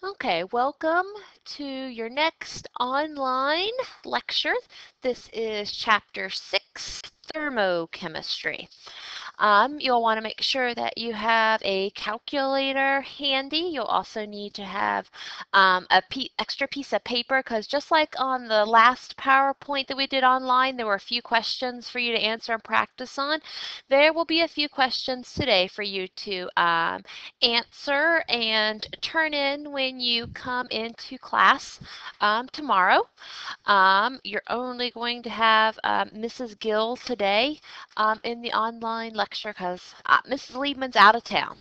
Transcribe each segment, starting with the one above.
Okay, welcome to your next online lecture. This is Chapter 6, Thermochemistry. You'll want to make sure that you have a calculator handy. You'll also need to have extra piece of paper because just like on the last PowerPoint that we did online, there were a few questions for you to answer and practice on. There will be a few questions today for you to answer and turn in when you come into class tomorrow. You're only going to have Mrs. Gill today in the online lecture because Mrs. Liebman's out of town.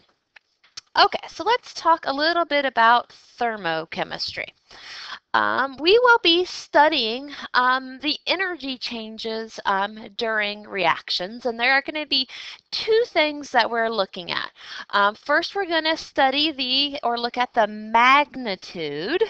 Okay, so let's talk a little bit about thermochemistry. We will be studying the energy changes during reactions, and there are going to be two things that we're looking at. First, we're going to study look at the magnitude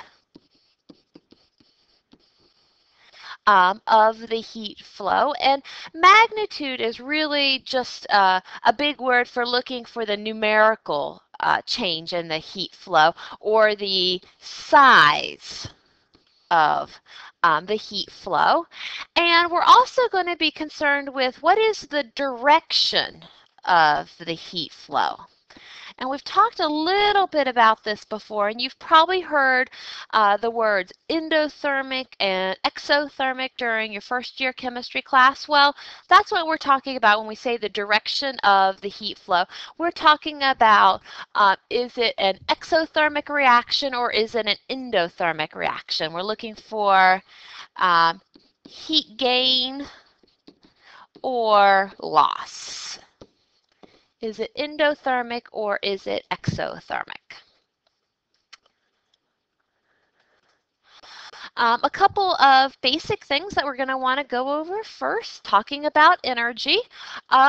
of the heat flow. And magnitude is really just a big word for looking for the numerical change in the heat flow or the size of the heat flow. And we're also going to be concerned with what is the direction of the heat flow. And we've talked a little bit about this before, and you've probably heard the words endothermic and exothermic during your first year chemistry class. Well, that's what we're talking about when we say the direction of the heat flow. We're talking about is it an exothermic reaction or is it an endothermic reaction? We're looking for heat gain or loss. Is it endothermic or is it exothermic? A couple of basic things that we're going to want to go over first, talking about energy.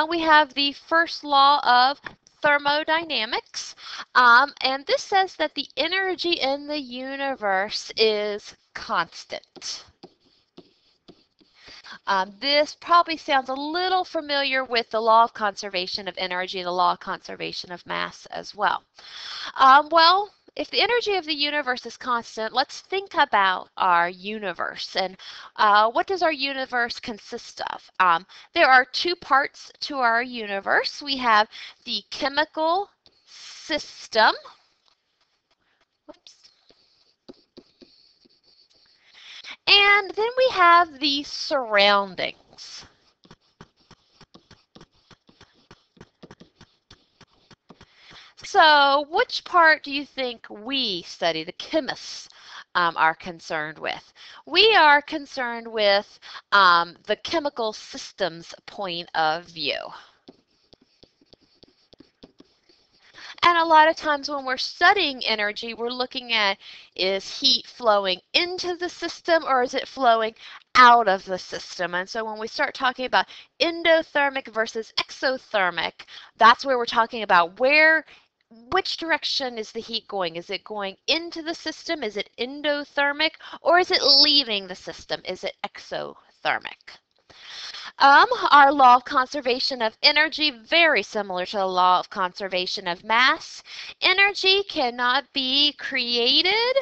We have the first law of thermodynamics, and this says that the energy in the universe is constant. This probably sounds a little familiar with the law of conservation of energy and the law of conservation of mass as well. Well, if the energy of the universe is constant, let's think about our universe. And what does our universe consist of? There are two parts to our universe. We have the chemical system. Whoops. And then we have the surroundings. So which part do you think we study, the chemists, are concerned with? We are concerned with the chemical systems point of view. And a lot of times when we're studying energy, we're looking at, is heat flowing into the system or is it flowing out of the system? And so when we start talking about endothermic versus exothermic, that's where we're talking about which direction is the heat going? Is it going into the system? Is it endothermic? Or is it leaving the system? Is it exothermic? Our law of conservation of energy, very similar to the law of conservation of mass. Energy cannot be created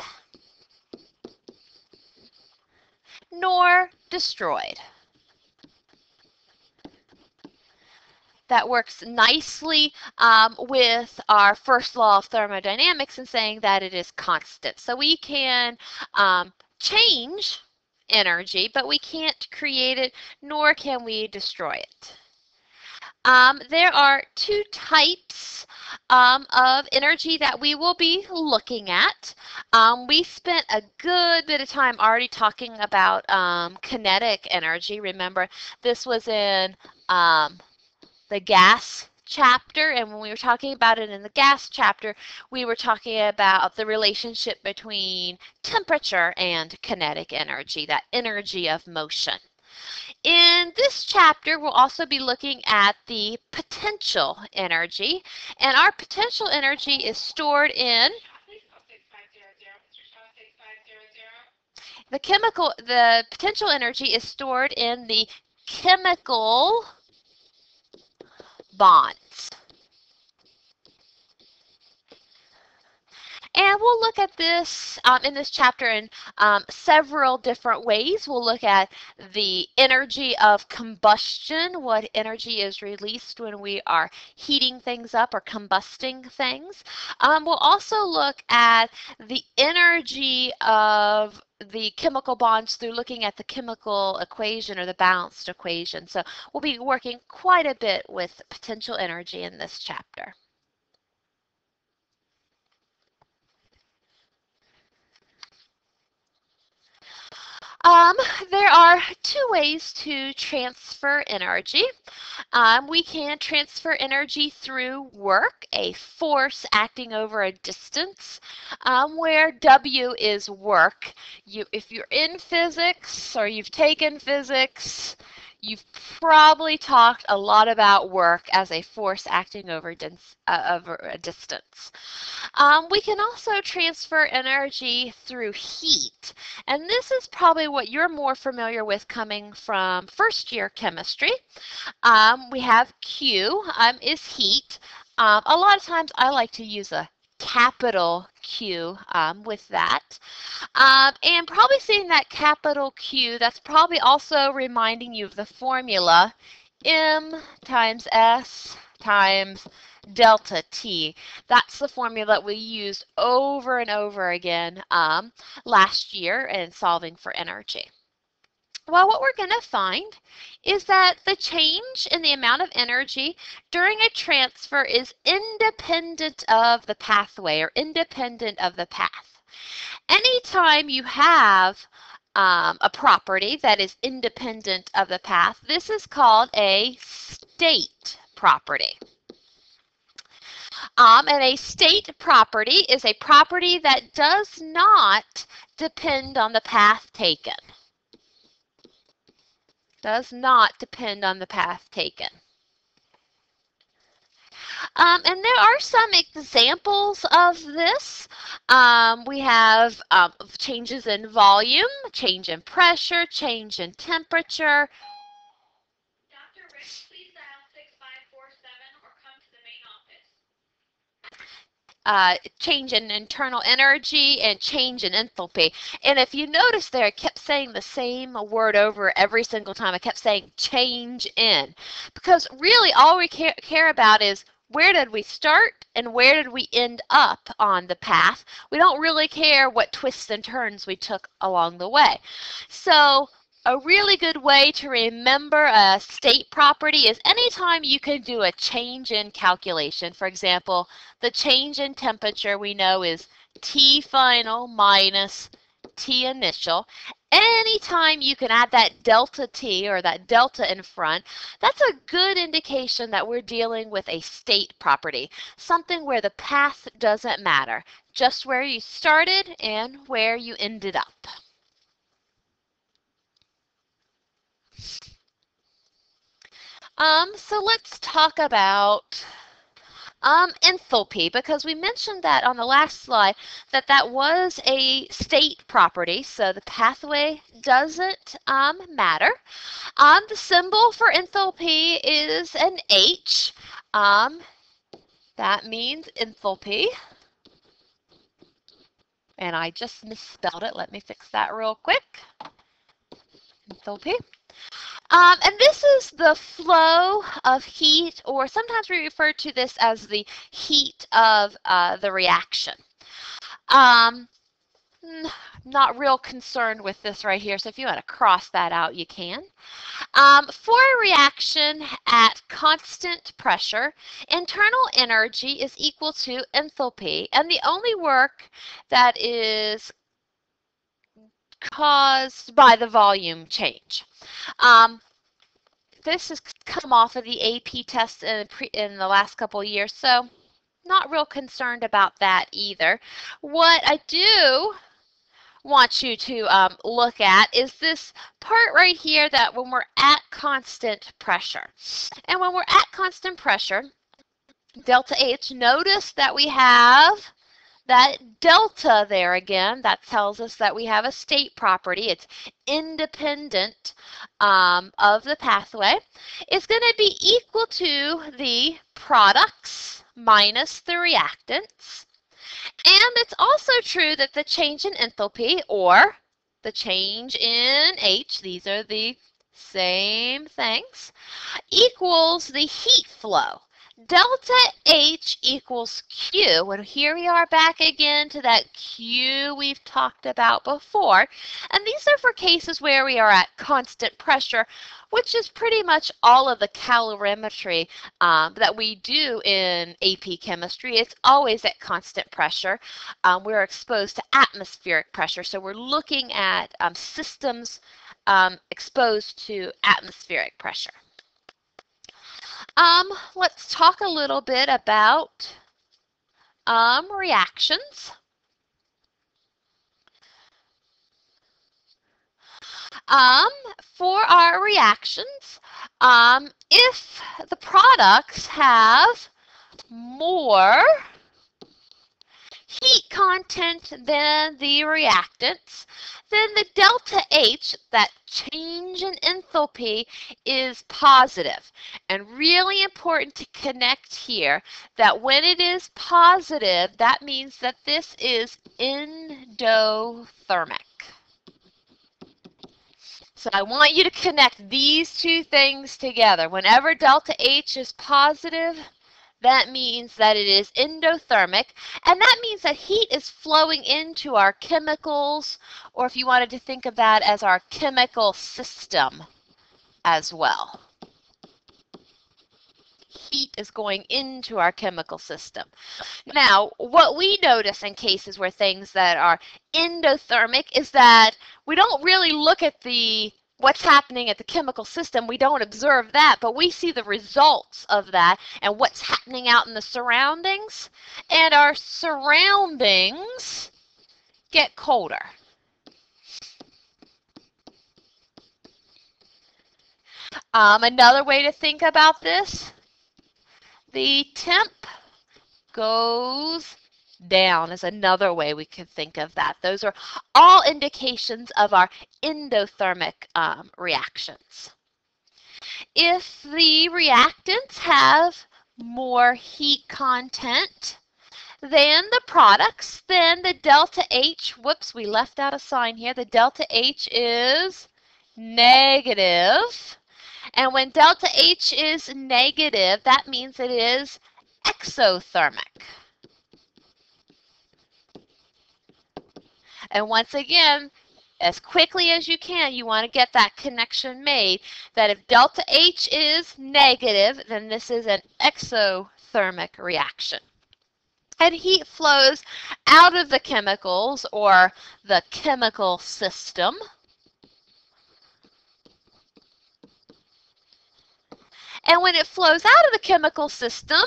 nor destroyed. That works nicely with our first law of thermodynamics in saying that it is constant. So we can change energy, but we can't create it, nor can we destroy it. There are two types of energy that we will be looking at. We spent a good bit of time already talking about kinetic energy. Remember, this was in the gas chapter, and when we were talking about it in the gas chapter, we were talking about the relationship between temperature and kinetic energy, that energy of motion. In this chapter, we'll also be looking at the potential energy, and our potential energy is stored in the potential energy is stored in the chemical bonds. And we'll look at this in this chapter in several different ways. We'll look at the energy of combustion, what energy is released when we are heating things up or combusting things. We'll also look at the energy of the chemical bonds through looking at the chemical equation or the balanced equation. So we'll be working quite a bit with potential energy in this chapter. Um, there are two ways to transfer energy. We can transfer energy through work, a force acting over a distance, where W is work. If you're in physics or you've taken physics, you've probably talked a lot about work as a force acting over a distance. We can also transfer energy through heat, and this is probably what you're more familiar with coming from first year chemistry. We have Q is heat. A lot of times I like to use a capital Q with that. And probably seeing that capital Q, that's probably also reminding you of the formula M times S times delta T. That's the formula that we used over and over again last year in solving for energy. Well, what we're going to find is that the change in the amount of energy during a transfer is independent of the pathway or independent of the path. Anytime you have a property that is independent of the path, this is called a state property. And a state property is a property that does not depend on the path taken. Does not depend on the path taken. And there are some examples of this. We have changes in volume, change in pressure, change in temperature. Dr. Rick, please dial 6547 or come to the main office. Change in internal energy and change in enthalpy. And if you notice there, I kept saying the same word over every single time. I kept saying change in. Because really all we care about is where did we start and where did we end up on the path. We don't really care what twists and turns we took along the way. So a really good way to remember a state property is anytime you can do a change in calculation. For example, the change in temperature we know is T final minus T initial. Anytime you can add that delta T or that delta in front, that's a good indication that we're dealing with a state property, something where the path doesn't matter, just where you started and where you ended up. So let's talk about enthalpy, because we mentioned that on the last slide that was a state property, so the pathway doesn't matter. The symbol for enthalpy is an H. That means enthalpy. And I just misspelled it. Let me fix that real quick. Enthalpy. And this is the flow of heat, or sometimes we refer to this as the heat of the reaction. Not real concerned with this right here, so if you want to cross that out, you can. For a reaction at constant pressure, internal energy is equal to enthalpy, and the only work that is caused by the volume change. This has come off of the AP test in the last couple of years, so not real concerned about that either. What I do want you to look at is this part right here, that when we're at constant pressure. And when we're at constant pressure, delta H, notice that we have that delta there again. That tells us that we have a state property. It's independent of the pathway. It's going to be equal to the products minus the reactants. And it's also true that the change in enthalpy or the change in H, these are the same things, equals the heat flow. Delta H equals Q, and here we are back again to that Q we've talked about before, and these are for cases where we are at constant pressure, which is pretty much all of the calorimetry that we do in AP chemistry. It's always at constant pressure. We're exposed to atmospheric pressure, so we're looking at systems exposed to atmospheric pressure. Let's talk a little bit about reactions. For our reactions, if the products have more heat content than the reactants, then the delta H, that change in enthalpy, is positive. And really important to connect here that when it is positive, that means that this is endothermic. So I want you to connect these two things together. Whenever delta H is positive, that means that it is endothermic, and that means that heat is flowing into our chemicals, or if you wanted to think of that as our chemical system as well. Heat is going into our chemical system. Now, what we notice in cases where things that are endothermic is that we don't really look at what's happening at the chemical system. We don't observe that, but we see the results of that and what's happening out in the surroundings. And our surroundings get colder. Another way to think about this, the temp goes down is another way we can think of that. Those are all indications of our endothermic reactions. If the reactants have more heat content than the products, then the delta H, whoops, we left out a sign here, the delta H is negative. And when delta H is negative, that means it is exothermic. And once again, as quickly as you can, you want to get that connection made that if delta H is negative, then this is an exothermic reaction. And heat flows out of the chemicals or the chemical system. And when it flows out of the chemical system,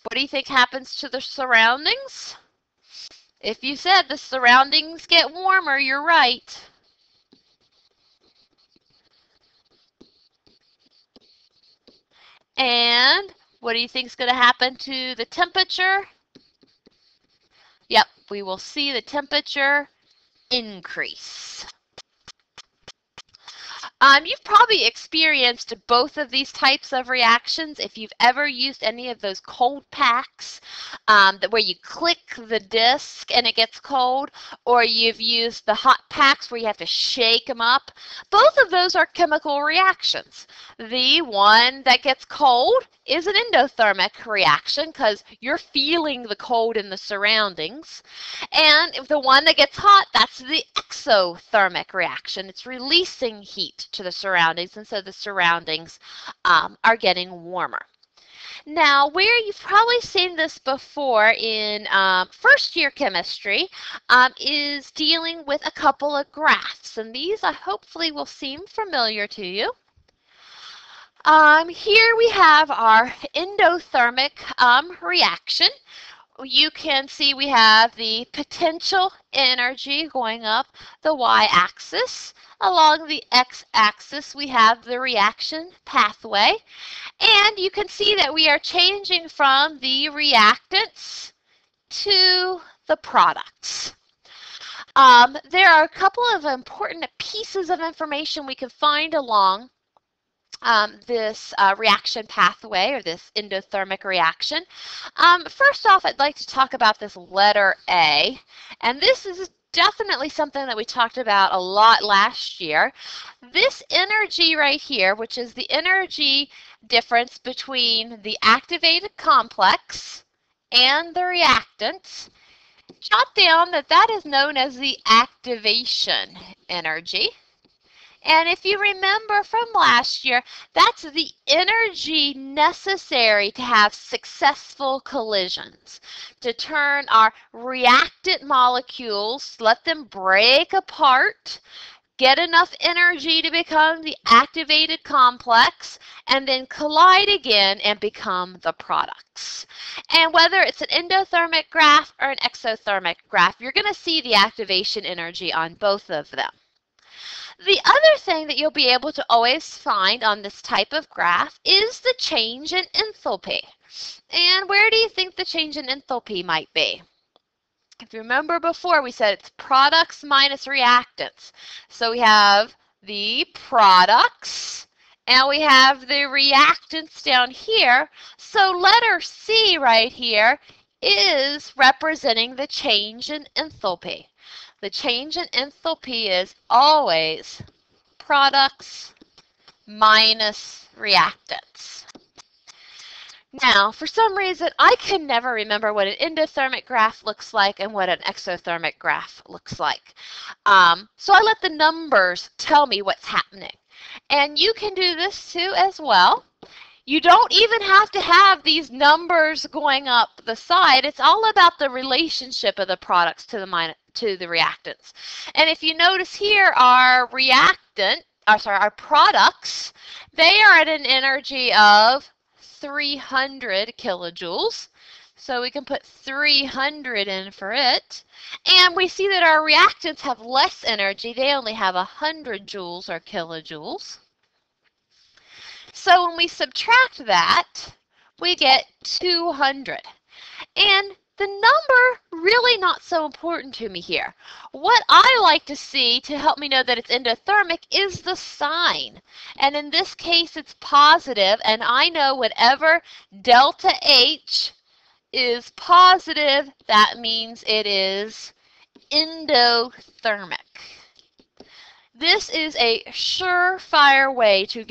what do you think happens to the surroundings? If you said the surroundings get warmer, you're right. And what do you think is going to happen to the temperature? Yep, we will see the temperature increase. You've probably experienced both of these types of reactions if you've ever used any of those cold packs where you click the disc and it gets cold, or you've used the hot packs where you have to shake them up. Both of those are chemical reactions. The one that gets cold is an endothermic reaction because you're feeling the cold in the surroundings. And if the one that gets hot, that's the exothermic reaction. It's releasing heat to the surroundings, and so the surroundings are getting warmer. Now, where you've probably seen this before in first year chemistry is dealing with a couple of graphs, and these hopefully will seem familiar to you. Here we have our endothermic reaction. You can see we have the potential energy going up the y-axis. Along the x-axis, we have the reaction pathway. And you can see that we are changing from the reactants to the products. There are a couple of important pieces of information we can find along this reaction pathway, or this endothermic reaction. First off, I'd like to talk about this letter A, and this is definitely something that we talked about a lot last year. This energy right here, which is the energy difference between the activated complex and the reactants, jot down that that is known as the activation energy. And if you remember from last year, that's the energy necessary to have successful collisions, to turn our reactant molecules, let them break apart, get enough energy to become the activated complex, and then collide again and become the products. And whether it's an endothermic graph or an exothermic graph, you're going to see the activation energy on both of them. The other thing that you'll be able to always find on this type of graph is the change in enthalpy. And where do you think the change in enthalpy might be? If you remember before, we said it's products minus reactants. So we have the products and we have the reactants down here. So letter C right here is representing the change in enthalpy. The change in enthalpy is always products minus reactants. Now, for some reason, I can never remember what an endothermic graph looks like and what an exothermic graph looks like. So I let the numbers tell me what's happening. And you can do this too as well. You don't even have to have these numbers going up the side. It's all about the relationship of the products to the reactants. And if you notice here, our products, they are at an energy of 300 kilojoules. So we can put 300 in for it. And we see that our reactants have less energy. They only have 100 joules or kilojoules. So when we subtract that, we get 200. And the number really not so important to me here. What I like to see to help me know that it's endothermic is the sign. And in this case, it's positive, and I know whatever delta H is positive, that means it is endothermic. This is a surefire way to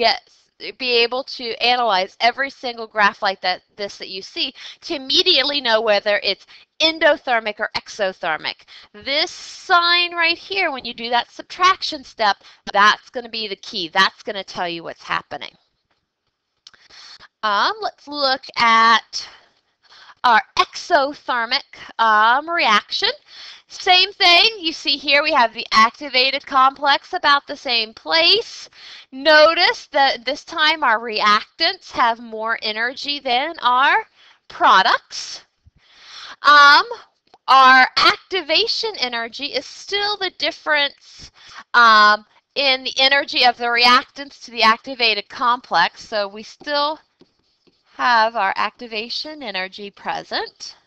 be able to analyze every single graph like that you see to immediately know whether it's endothermic or exothermic. This sign right here, when you do that subtraction step, that's going to be the key. That's going to tell you what's happening. Let's look at our exothermic reaction. Same thing, you see here we have the activated complex about the same place. Notice that this time our reactants have more energy than our products. Our activation energy is still the difference in the energy of the reactants to the activated complex, so we still have our activation energy present.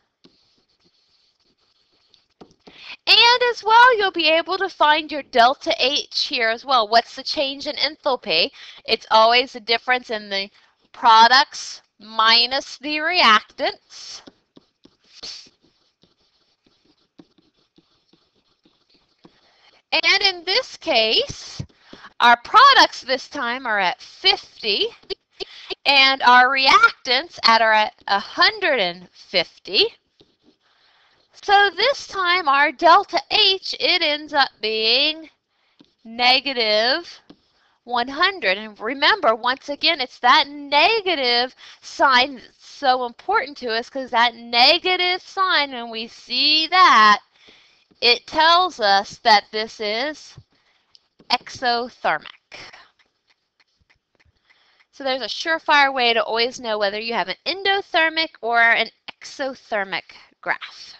And as well, you'll be able to find your delta H here as well. What's the change in enthalpy? It's always the difference in the products minus the reactants. And in this case, our products this time are at 50, and our reactants are at 150. So this time our delta H, it ends up being negative 100. And remember, once again, it's that negative sign that's so important to us, because that negative sign, when we see that, it tells us that this is exothermic. So there's a surefire way to always know whether you have an endothermic or an exothermic graph.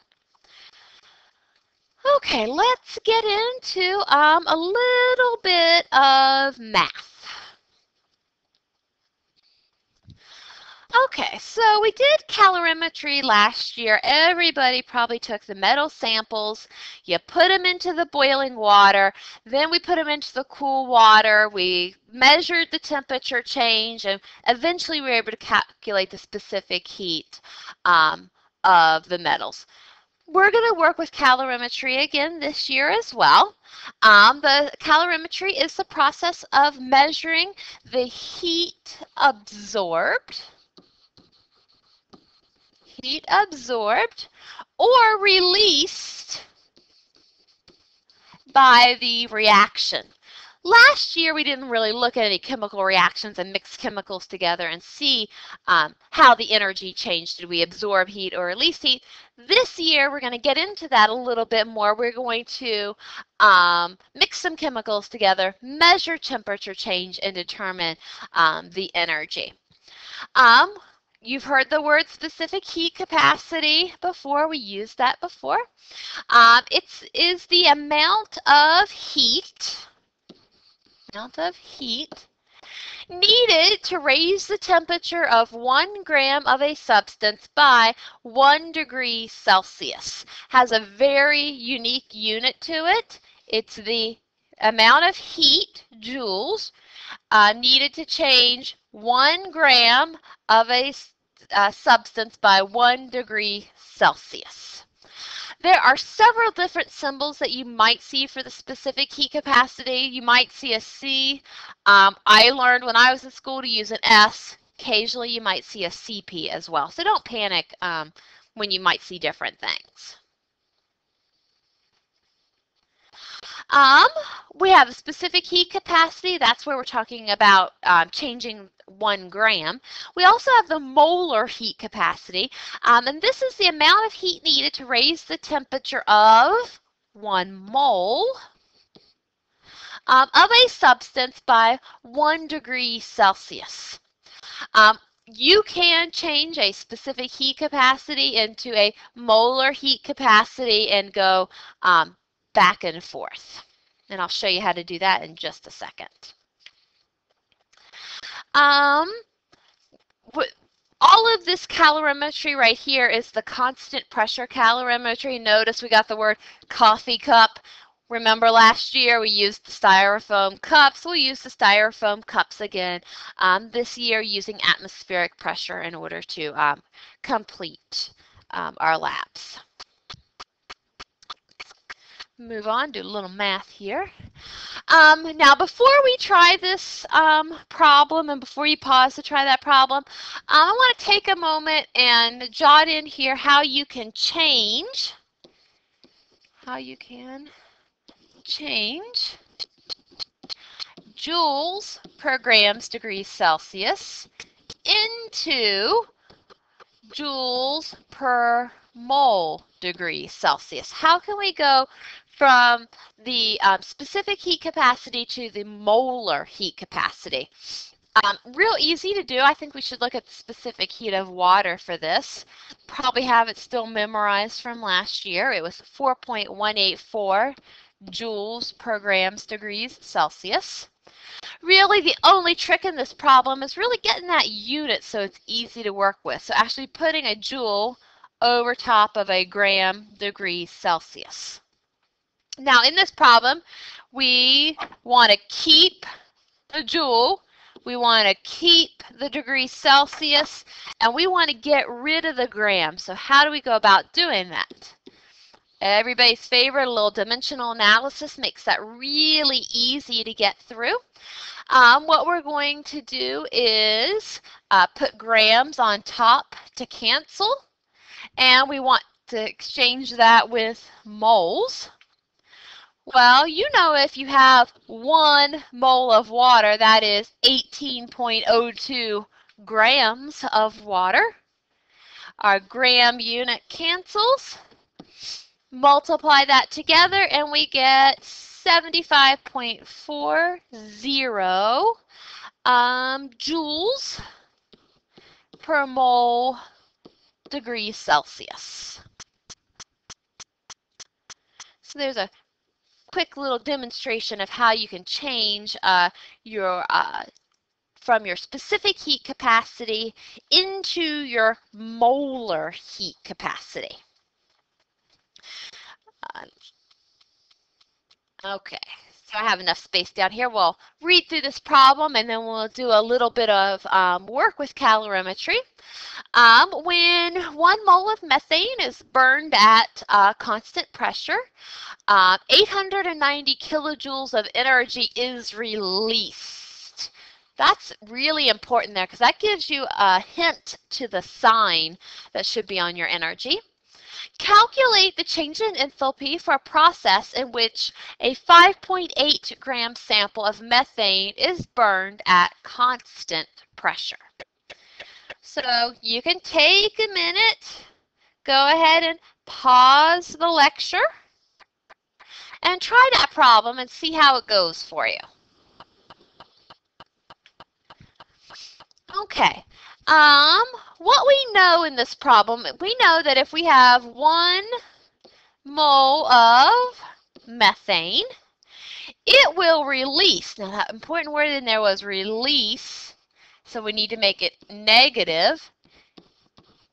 Okay, let's get into a little bit of math. Okay, so we did calorimetry last year. Everybody probably took the metal samples. You put them into the boiling water. Then we put them into the cool water. We measured the temperature change, and eventually we were able to calculate the specific heat of the metals. We're going to work with calorimetry again this year as well. The calorimetry is the process of measuring the heat absorbed or released by the reaction. Last year, we didn't really look at any chemical reactions and mix chemicals together and see how the energy changed. Did we absorb heat or release heat? This year, we're going to get into that a little bit more. We're going to mix some chemicals together, measure temperature change, and determine the energy. Um, you've heard the word specific heat capacity before. We used that before. It is the amount of heat needed to raise the temperature of 1 gram of a substance by 1 degree Celsius. Has a very unique unit to it. It's the amount of heat, joules, needed to change 1 gram of a substance by 1 degree Celsius. There are several different symbols that you might see for the specific heat capacity. You might see a C. I learned when I was in school to use an S. Occasionally you might see a CP as well. So don't panic when you might see different things. Um, we have a specific heat capacity. That's where we're talking about changing 1 gram. We also have the molar heat capacity, and this is the amount of heat needed to raise the temperature of 1 mole of a substance by 1 degree Celsius. You can change a specific heat capacity into a molar heat capacity and go back and forth. And I'll show you how to do that in just a second. All of this calorimetry right here is the constant pressure calorimetry. Notice we got the word coffee cup. Remember last year we used the styrofoam cups. We'll use the styrofoam cups again this year using atmospheric pressure in order to complete our labs. Move on, do a little math here. Now, before we try this problem and before you pause to try that problem, I want to take a moment and jot in here how you can change joules per grams degrees Celsius into joules per mole degrees Celsius. How can we go from the specific heat capacity to the molar heat capacity? Real easy to do. I think we should look at the specific heat of water for this. Probably have it still memorized from last year. It was 4.184 joules per grams degrees Celsius. Really, the only trick in this problem is really getting that unit so it's easy to work with. So actually putting a joule over top of a gram degrees Celsius. Now in this problem, we want to keep the joule, we want to keep the degrees Celsius, and we want to get rid of the gram. So how do we go about doing that? Everybody's favorite, a little dimensional analysis makes that really easy to get through. What we're going to do is put grams on top to cancel, and we want to exchange that with moles. Well, you know if you have 1 mole of water, that is 18.02 grams of water. Our gram unit cancels. Multiply that together and we get 75.40 joules per mole degrees Celsius. So there's a quick little demonstration of how you can change your from your specific heat capacity into your molar heat capacity. Uh, okay, so I have enough space down here. We'll read through this problem and then we'll do a little bit of work with calorimetry. When 1 mole of methane is burned at constant pressure, 890 kilojoules of energy is released. That's really important there because that gives you a hint to the sign that should be on your energy. Calculate the change in enthalpy for a process in which a 5.8 gram sample of methane is burned at constant pressure. So you can take a minute, go ahead and pause the lecture, and try that problem and see how it goes for you. Okay, what we know in this problem, we know that if we have 1 mole of methane, it will release. Now, that important word in there was release, so we need to make it negative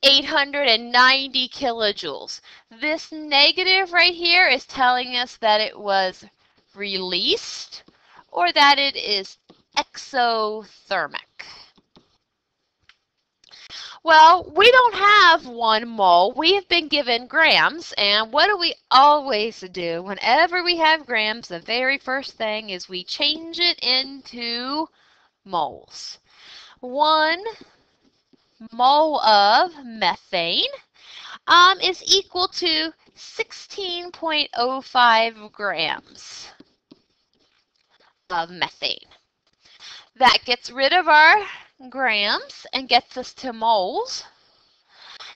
890 kilojoules. This negative right here is telling us that it was released or that it is exothermic. Well, we don't have 1 mole. We have been given grams, and what do we always do? Whenever we have grams, the very first thing is we change it into moles. 1 mole of methane is equal to 16.05 grams of methane. That gets rid of our grams and gets us to moles.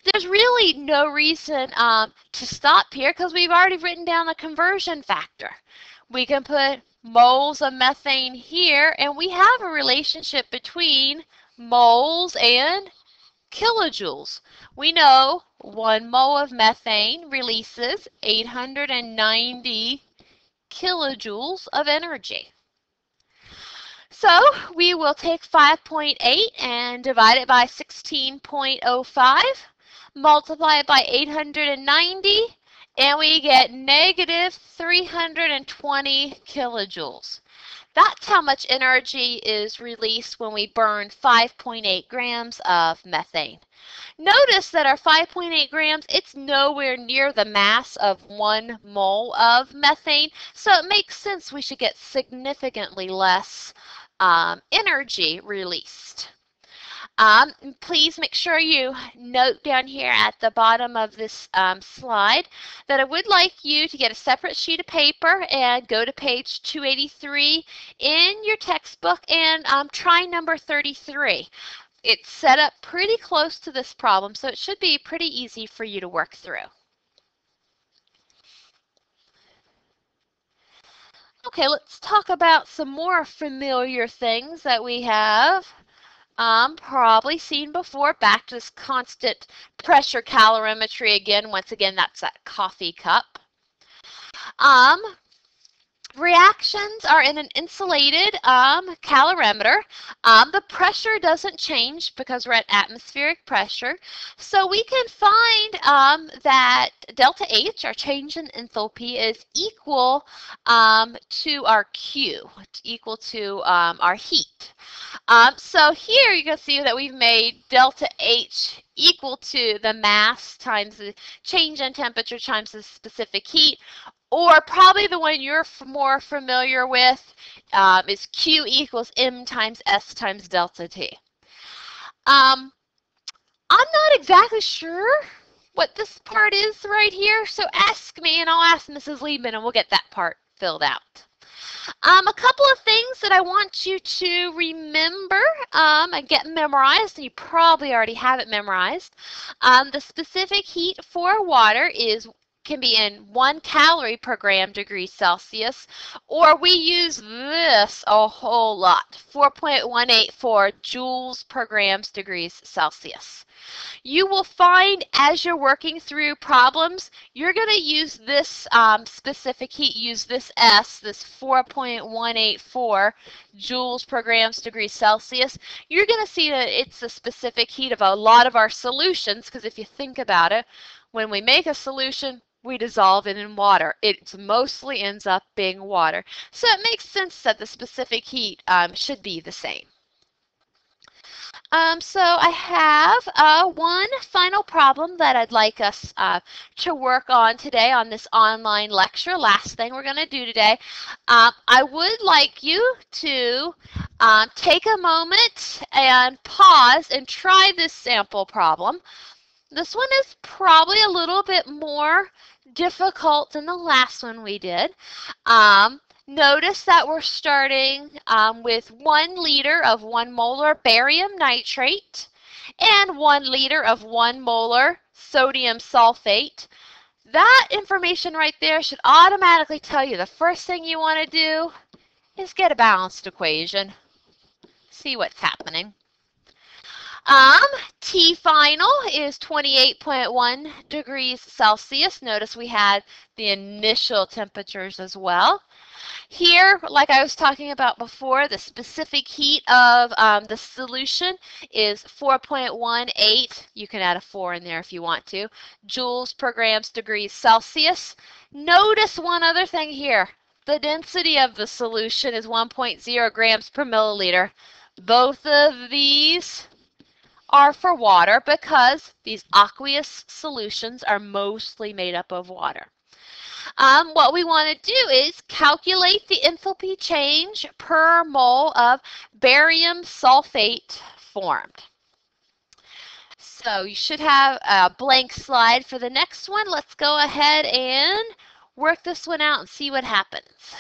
There's really no reason to stop here because we've already written down the conversion factor. We can put moles of methane here, and we have a relationship between moles and kilojoules. We know 1 mole of methane releases 890 kilojoules of energy. So we will take 5.8 and divide it by 16.05, multiply it by 890, and we get negative 320 kilojoules. That's how much energy is released when we burn 5.8 grams of methane. Notice that our 5.8 grams, it's nowhere near the mass of 1 mole of methane, so it makes sense we should get significantly less energy released. Please make sure you note down here at the bottom of this slide that I would like you to get a separate sheet of paper and go to page 283 in your textbook and try number 33. It's set up pretty close to this problem, so it should be pretty easy for you to work through. Okay, let's talk about some more familiar things that we have probably seen before. Back to this constant pressure calorimetry again. Once again, that's that coffee cup. Reactions are in an insulated calorimeter. The pressure doesn't change because we're at atmospheric pressure. So we can find that delta H, our change in enthalpy, is equal to our Q, equal to our heat. So here you can see that we've made delta H equal to the mass times the change in temperature times the specific heat, or probably the one you're more familiar with is Q equals M times S times delta T. I'm not exactly sure what this part is right here, so ask me and I'll ask Mrs. Liebman and we'll get that part filled out. A couple of things that I want you to remember and get memorized, and you probably already have it memorized. The specific heat for water is can be in 1 calorie per gram degrees Celsius, or we use this a whole lot, 4.184 joules per grams degrees Celsius. You will find as you're working through problems, you're going to use this specific heat, use this S, this 4.184 joules per grams degrees Celsius. You're going to see that it's the specific heat of a lot of our solutions, because if you think about it, when we make a solution, we dissolve it in water. It mostly ends up being water. So it makes sense that the specific heat should be the same. So I have one final problem that I'd like us to work on today on this online lecture. Last thing we're going to do today. I would like you to take a moment and pause and try this sample problem. This one is probably a little bit more difficult than the last one we did. Notice that we're starting with 1 liter of 1 molar barium nitrate and 1 liter of 1 molar sodium sulfate. That information right there should automatically tell you the first thing you want to do is get a balanced equation. See what's happening. T final is 28.1 degrees Celsius. Notice we had the initial temperatures as well. Here, like I was talking about before, the specific heat of the solution is 4.18. You can add a 4 in there if you want to. Joules per grams degrees Celsius. Notice one other thing here. The density of the solution is 1.0 grams per milliliter. Both of these are for water because these aqueous solutions are mostly made up of water. What we want to do is calculate the enthalpy change per mole of barium sulfate formed. So you should have a blank slide for the next one. Let's go ahead and work this one out and see what happens.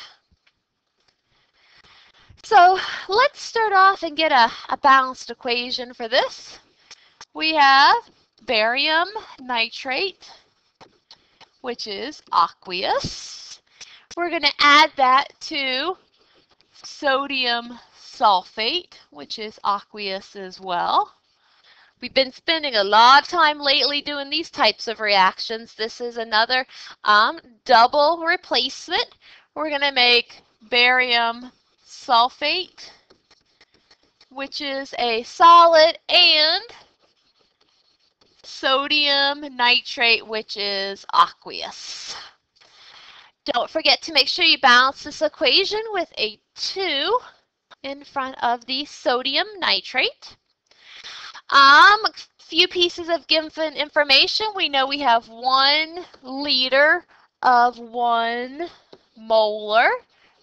So let's start off and get a balanced equation for this. We have barium nitrate, which is aqueous. We're going to add that to sodium sulfate, which is aqueous as well. We've been spending a lot of time lately doing these types of reactions. This is another double replacement. We're going to make barium sulfate, which is a solid, and sodium nitrate, which is aqueous. Don't forget to make sure you balance this equation with a 2 in front of the sodium nitrate. Few pieces of given information. We know we have 1 liter of 1 molar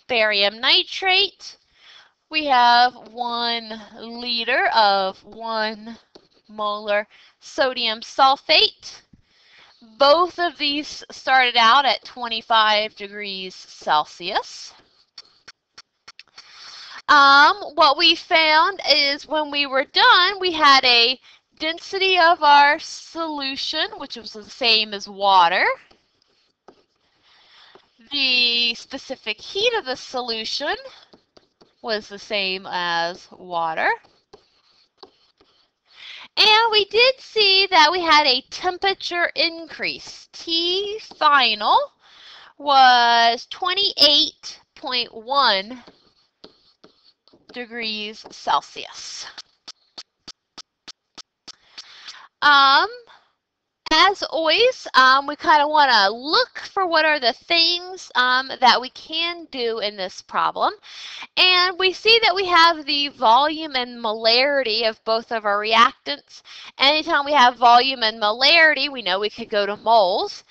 barium nitrate. We have 1 liter of 1 molar sodium sulfate. Both of these started out at 25 degrees Celsius. What we found is when we were done, we had a density of our solution, which was the same as water. The specific heat of the solution was the same as water. And we did see that we had a temperature increase. T final was 28.1 degrees Celsius. As always, we kind of want to look for what are the things that we can do in this problem. And we see that we have the volume and molarity of both of our reactants. Anytime we have volume and molarity, we know we could go to moles.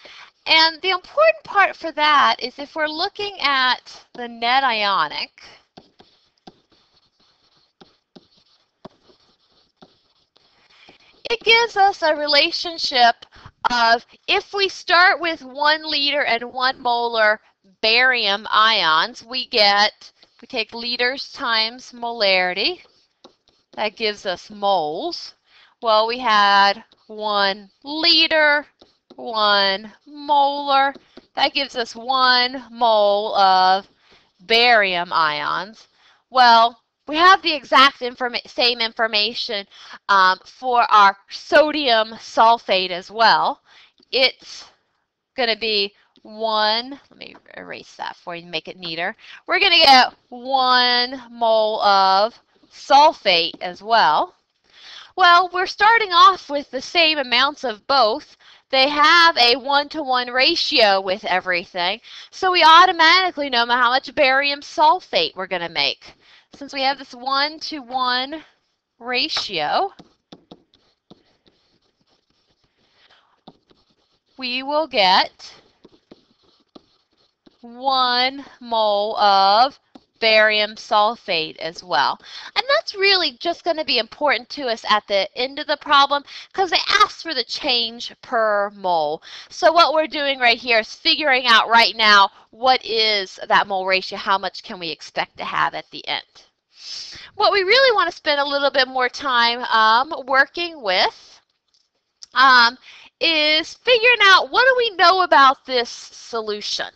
And the important part for that is if we're looking at the net ionic, it gives us a relationship of if we start with 1 liter and 1 molar barium ions, we take liters times molarity. That gives us moles. Well, we had 1 liter 1 molar. That gives us 1 mole of barium ions. Well, we have the exact same information for our sodium sulfate as well. It's going to be 1, let me erase that for you to make it neater. We're going to get 1 mole of sulfate as well. Well, we're starting off with the same amounts of both. They have a 1-to-1 ratio with everything, so we automatically know how much barium sulfate we're going to make. Since we have this 1-to-1 ratio, we will get 1 mole of barium sulfate as well. And that's really just going to be important to us at the end of the problem because they asked for the change per mole. So what we're doing right here is figuring out right now what is that mole ratio, how much can we expect to have at the end. What we really want to spend a little bit more time working with is figuring out what do we know about this solution.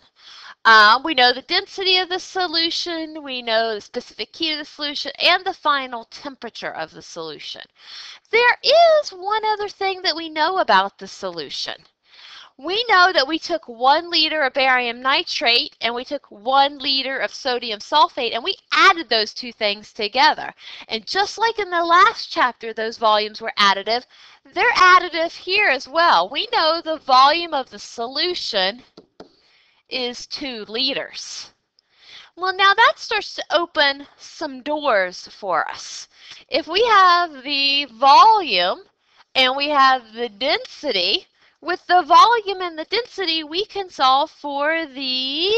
We know the density of the solution, we know the specific heat of the solution, and the final temperature of the solution. There is one other thing that we know about the solution. We know that we took 1 liter of barium nitrate and we took 1 liter of sodium sulfate and we added those two things together. And just like in the last chapter those volumes were additive, they're additive here as well. We know the volume of the solution is 2 liters. Well, now that starts to open some doors for us. If we have the volume and we have the density, with the volume and the density, we can solve for the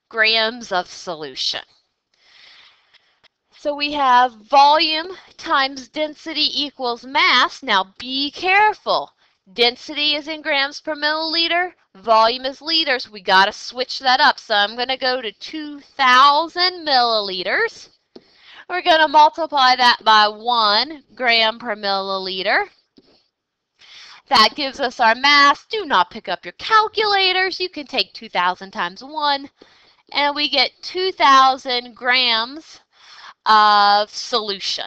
grams of solution. So we have volume times density equals mass. Now be careful. Density is in grams per milliliter. Volume is liters. We got to switch that up. So I'm going to go to 2,000 milliliters. We're going to multiply that by 1 gram per milliliter. That gives us our mass. Do not pick up your calculators. You can take 2,000 times 1, and we get 2,000 grams of solution.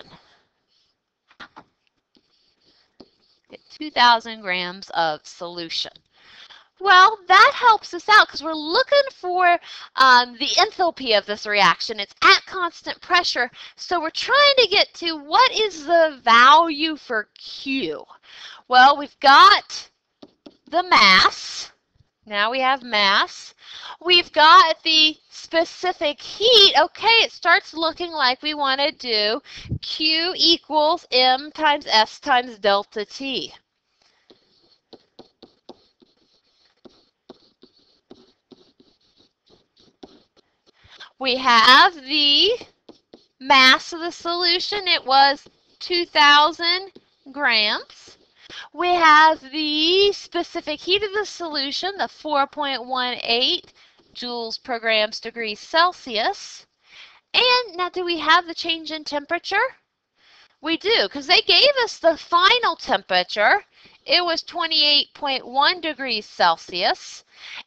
Get 2,000 grams of solution. Well, that helps us out because we're looking for the enthalpy of this reaction. It's at constant pressure, so we're trying to get to what is the value for Q. Well, we've got the mass. Now we have mass. We've got the specific heat. Okay, it starts looking like we want to do Q equals M times S times delta T. We have the mass of the solution. It was 2,000 grams. We have the specific heat of the solution, the 4.18 joules per grams degrees Celsius. And now do we have the change in temperature? We do, because they gave us the final temperature. It was 28.1 degrees Celsius.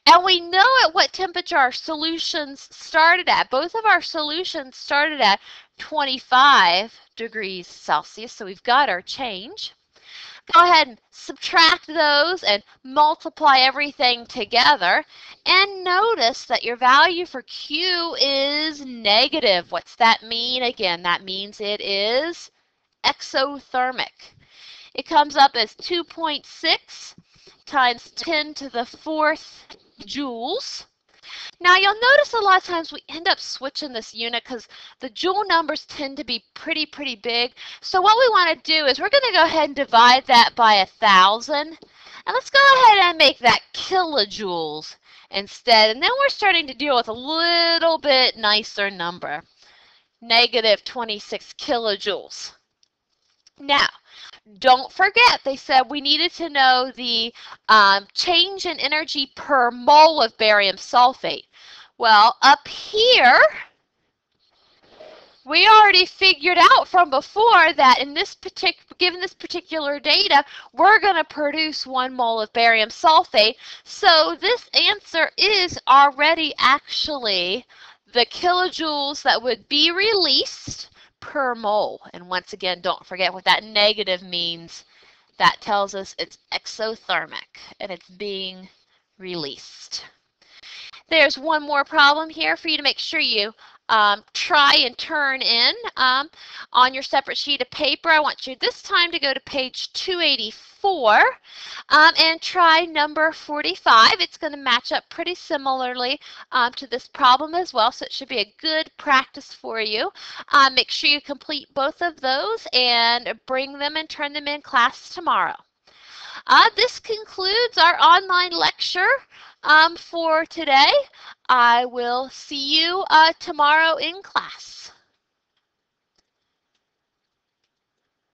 And we know at what temperature our solutions started at. Both of our solutions started at 25 degrees Celsius, so we've got our change. Go ahead and subtract those and multiply everything together. And notice that your value for Q is negative. What's that mean? Again, that means it is exothermic. It comes up as 2.6 times 10 to the 4th joules. Now you'll notice a lot of times we end up switching this unit because the joule numbers tend to be pretty big. So what we want to do is we're going to go ahead and divide that by 1,000. And let's go ahead and make that kilojoules instead. And then we're starting to deal with a little bit nicer number. Negative 26 kilojoules. Now, don't forget, they said we needed to know the change in energy per mole of barium sulfate. Well, up here, we already figured out from before that in this given this particular data, we're going to produce 1 mole of barium sulfate. So this answer is already actually the kilojoules that would be released per mole. And once again, don't forget what that negative means. That tells us it's exothermic and it's being released. There's one more problem here for you to make sure you try and turn in on your separate sheet of paper. I want you this time to go to page 284 and try number 45. It's going to match up pretty similarly to this problem as well, so it should be a good practice for you. Make sure you complete both of those and bring them and turn them in class tomorrow. This concludes our online lecture for today. I will see you tomorrow in class.